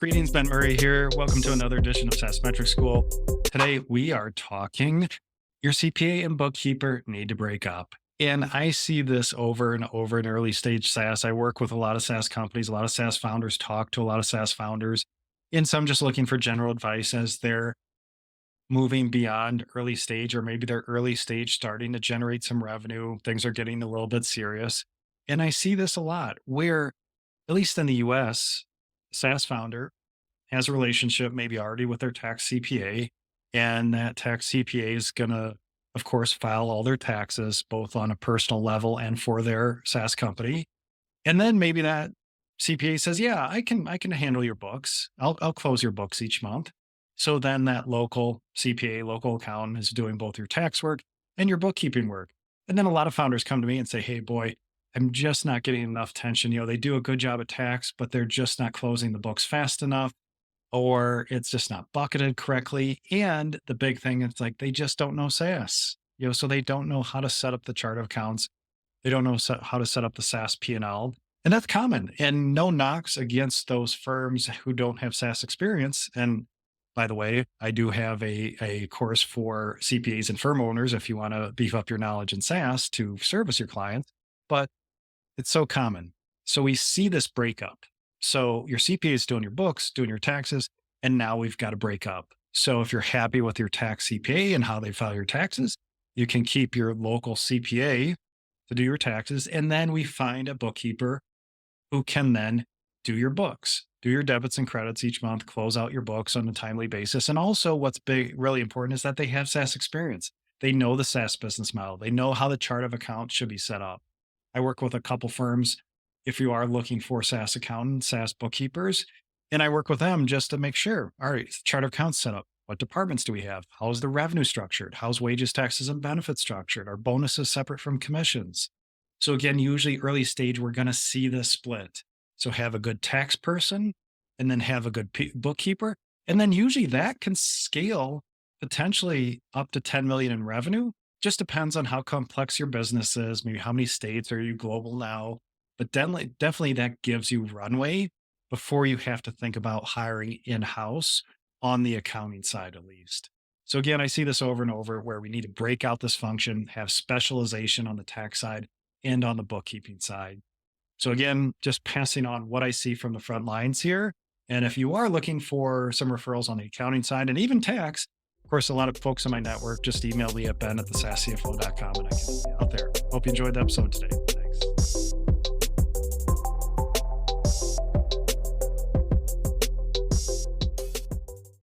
Greetings, Ben Murray here. Welcome to another edition of SaaS Metric School. Today, we are talking your CPA and bookkeeper need to break up. And I see this over and over in early stage SaaS. I work with a lot of SaaS companies, a lot of SaaS founders, talk to a lot of SaaS founders, and some just looking for general advice as they're moving beyond early stage, or maybe they're early stage starting to generate some revenue. Things are getting a little bit serious. And I see this a lot where, at least in the US, SaaS founder has a relationship maybe already with their tax CPA, and that tax CPA is going to, of course, file all their taxes, both on a personal level and for their SaaS company. And then maybe that CPA says, yeah, I can handle your books. I'll close your books each month. So then that local CPA, local accountant is doing both your tax work and your bookkeeping work. And then a lot of founders come to me and say, hey, boy, I'm just not getting enough attention. They do a good job at tax, but they're just not closing the books fast enough, or it's just not bucketed correctly. And the big thing is like they just don't know SaaS. So they don't know how to set up the chart of accounts. They don't know how to set up the SaaS P&L. And that's common. And no knocks against those firms who don't have SaaS experience. And by the way, I do have a course for CPAs and firm owners if you want to beef up your knowledge in SaaS to service your clients. But it's so common. So we see this breakup. So your CPA is doing your books, doing your taxes, and now we've got to break up. So if you're happy with your tax CPA and how they file your taxes, you can keep your local CPA to do your taxes. And then we find a bookkeeper who can then do your books, do your debits and credits each month, close out your books on a timely basis. And also what's really important is that they have SaaS experience. They know the SaaS business model. They know how the chart of accounts should be set up. I work with a couple firms if you are looking for SaaS accountants, SaaS bookkeepers, and I work with them just to make sure, all right, chart of accounts set up. What departments do we have? How's the revenue structured? How's wages, taxes, and benefits structured? Are bonuses separate from commissions? So again, usually early stage, we're going to see this split. So have a good tax person and then have a good bookkeeper. And then usually that can scale potentially up to 10 million in revenue. Just depends on how complex your business is. Maybe how many states are you global now? But definitely that gives you runway before you have to think about hiring in-house on the accounting side, at least. So again, I see this over and over where we need to break out this function, have specialization on the tax side and on the bookkeeping side. So again, just passing on what I see from the front lines here. And if you are looking for some referrals on the accounting side and even tax, of course, a lot of folks in my network, just email me at ben@thesaasscfo.com and I can help you out there. Hope you enjoyed the episode today. Thanks.